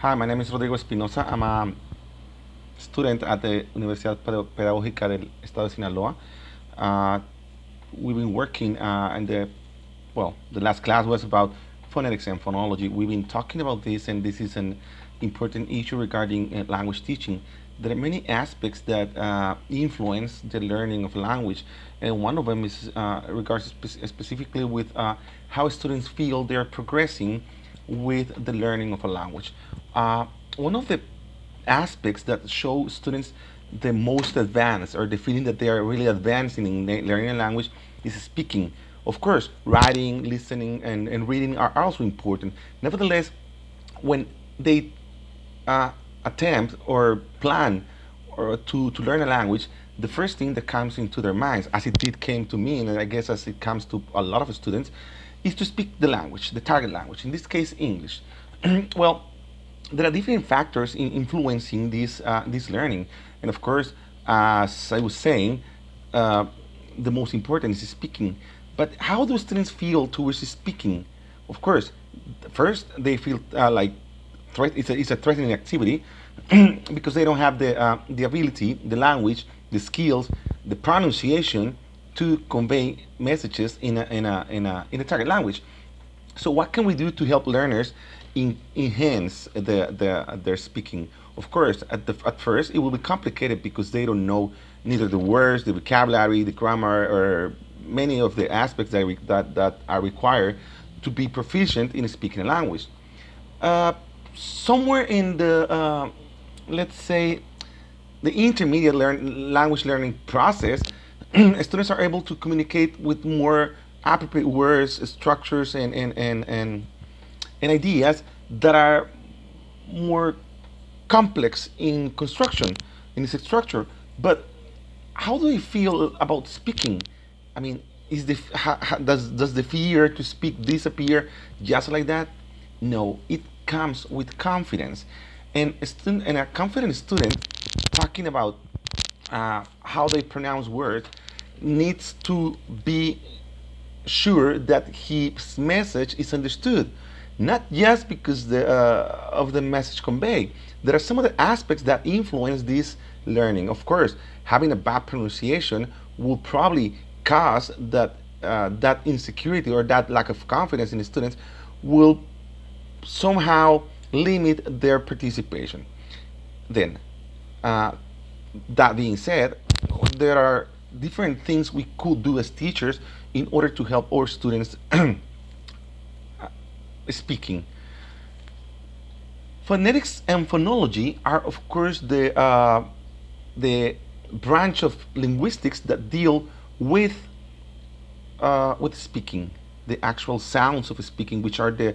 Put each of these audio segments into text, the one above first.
Hi, my name is Rodrigo Espinoza. I'm a student at the Universidad Pedagógica del Estado de Sinaloa. Uh, we've been working the last class was about phonetics and phonology. We've been talking about this, and this is an important issue regarding language teaching. There are many aspects that influence the learning of language, and one of them is regards specifically with how students feel they're progressing with the learning of a language. One of the aspects that show students the most advanced or the feeling that they are really advancing in learning a language is speaking. Of course, writing, listening, and reading are also important. Nevertheless, when they attempt or plan or to learn a language, the first thing that comes into their minds, as it did came to me, and I guess as it comes to a lot of students, is to speak the language, the target language, in this case, English. Well, there are different factors in influencing this learning, and of course, as I was saying, uh, the most important is speaking. But how do students feel towards speaking? Of course, first they feel like it's a threatening activity because they don't have the ability, the language, the skills, the pronunciation to convey messages in a target language. So what can we do to help learners enhance their speaking? Of course, at first it will be complicated because they don't know neither the words, the vocabulary, the grammar, or many of the aspects that are required to be proficient in speaking a language. Uh, Somewhere in let's say, the intermediate language learning process, students are able to communicate with more appropriate words, structures, and ideas that are more complex in construction, in its structure. But how do you feel about speaking? I mean, does the fear to speak disappear just like that? No, it comes with confidence, and a confident student talking about how they pronounce words needs to be sure that his message is understood, not just because of the message conveyed. There are some other aspects that influence this learning. Of course, having a bad pronunciation will probably cause that insecurity or that lack of confidence in the students will somehow limit their participation. Then, uh, that being said, there are different things we could do as teachers in order to help our students speaking. Phonetics and phonology are, of course, the branch of linguistics that deal with speaking, the actual sounds of speaking, which are the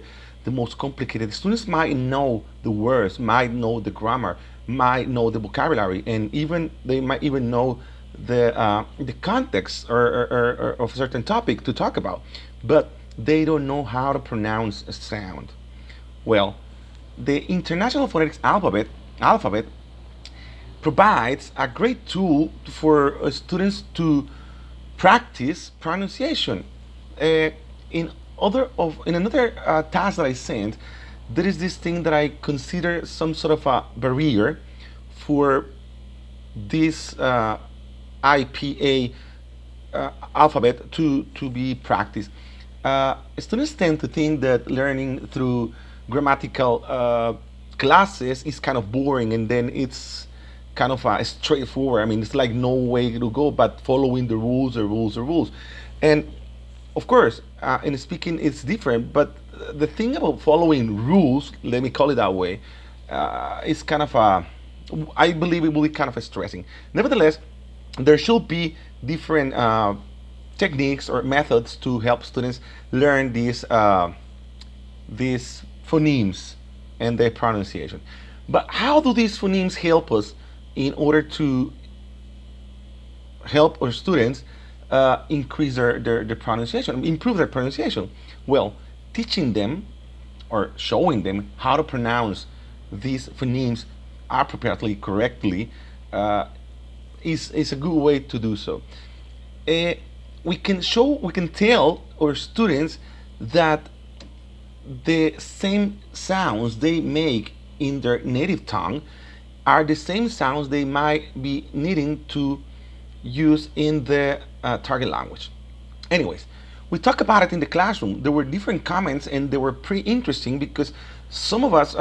most complicated. Students might know the words, might know the grammar, might know the vocabulary, and even they might even know the context or of a certain topic to talk about, but they don't know how to pronounce a sound. Well, the International Phonetics alphabet provides a great tool for students to practice pronunciation. Uh, in another task that I sent, there is this thing that I consider some sort of a barrier for this IPA alphabet to be practiced. Students tend to think that learning through grammatical classes is kind of boring, and then it's kind of straightforward. I mean, it's like no way to go but following the rules or rules or rules. And of course, in speaking, it's different. But the thing about following rules, let me call it that way, is kind of I believe it will be kind of stressing. Nevertheless, there should be different techniques or methods to help students learn these phonemes and their pronunciation. But how do these phonemes help us in order to help our students increase their pronunciation, improve their pronunciation? Well, teaching them or showing them how to pronounce these phonemes appropriately, correctly, uh, is a good way to do so. Uh, we can tell our students that the same sounds they make in their native tongue are the same sounds they might be needing to use in the target language. Anyways, we talked about it in the classroom. There were different comments, and they were pretty interesting because some of us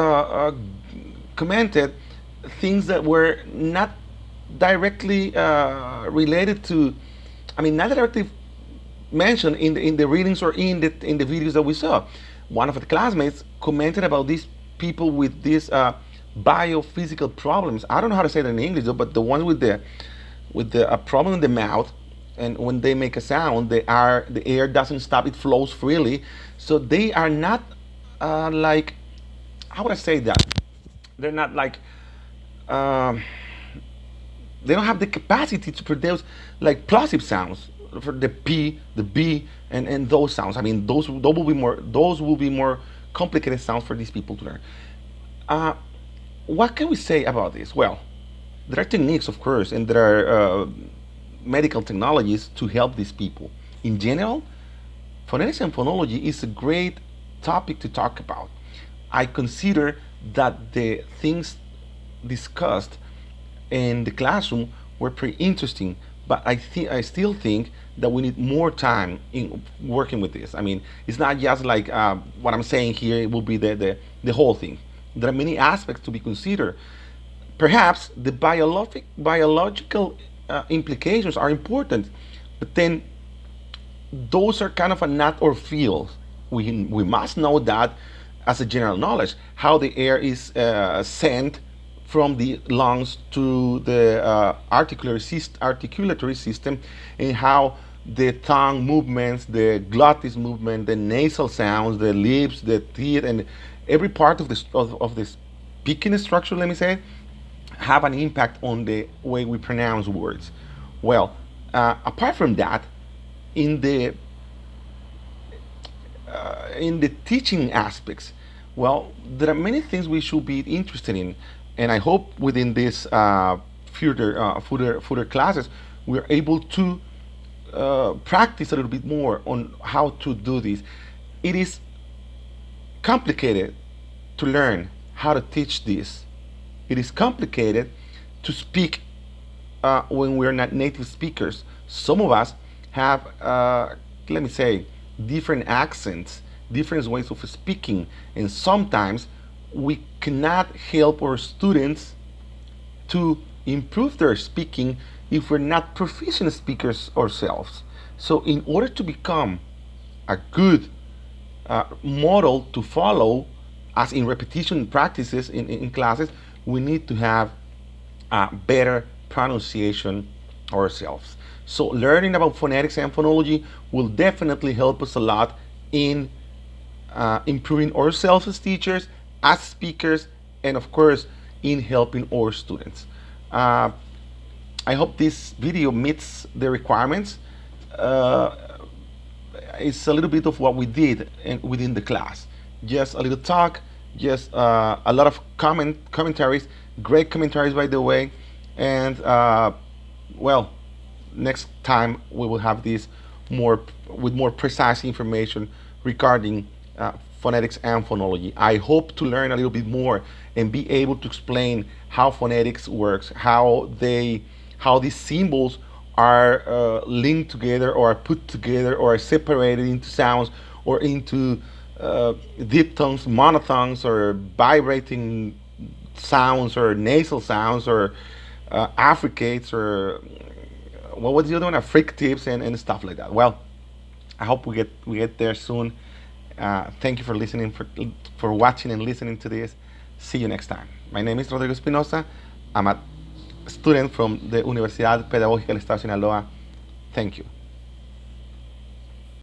commented things that were not directly related to, I mean, not directly mentioned in the readings or in the videos that we saw. One of the classmates commented about these people with these biophysical problems. I don't know how to say that in English though, but the ones with the problem in the mouth, and when they make a sound, the air doesn't stop; it flows freely. So they are not like, how would I say that? They're not like um, they don't have the capacity to produce like plosive sounds for the P, the B, and those sounds. I mean, those will be more complicated sounds for these people to learn. Uh, what can we say about this? Well, there are techniques, of course, and there are medical technologies to help these people. In general, phonetics and phonology is a great topic to talk about. I consider that the things discussed in the classroom were pretty interesting, but I still think that we need more time in working with this. I mean, it's not just like what I'm saying here. It will be the whole thing. There are many aspects to be considered. Perhaps the biological implications are important, but then those are kind of a not or feel. We must know that as a general knowledge, how the air is sent from the lungs to the articulatory system, and how the tongue movements, the glottis movement, the nasal sounds, the lips, the teeth, and every part of the speaking structure, let me say, have an impact on the way we pronounce words. Well, apart from that, in the teaching aspects, well, there are many things we should be interested in, and I hope within this further classes we're able to practice a little bit more on how to do this. It is complicated to learn how to teach this. It is complicated to speak when we're not native speakers. Some of us have, let me say, different accents, different ways of speaking, and sometimes we cannot help our students to improve their speaking if we're not proficient speakers ourselves. So, in order to become a good model to follow, as in repetition practices in classes, we need to have better pronunciation ourselves. So learning about phonetics and phonology will definitely help us a lot in improving ourselves as teachers, as speakers, and of course in helping our students. I hope this video meets the requirements. It's a little bit of what we did within the class. Just a little talk, just a lot of commentaries, great commentaries by the way, and well, next time we will have this with more precise information regarding phonetics and phonology. I hope to learn a little bit more and be able to explain how phonetics works, how these symbols are linked together or are put together or are separated into sounds or into diphthongs, monophthongs, or vibrating sounds or nasal sounds or affricates or what was the other one? Affricatives and stuff like that. Well, I hope we get there soon. Thank you for listening, for watching and listening to this. See you next time. My name is Rodrigo Espinoza. I'm a student from the Universidad Pedagógica del Estado de Sinaloa. Thank you.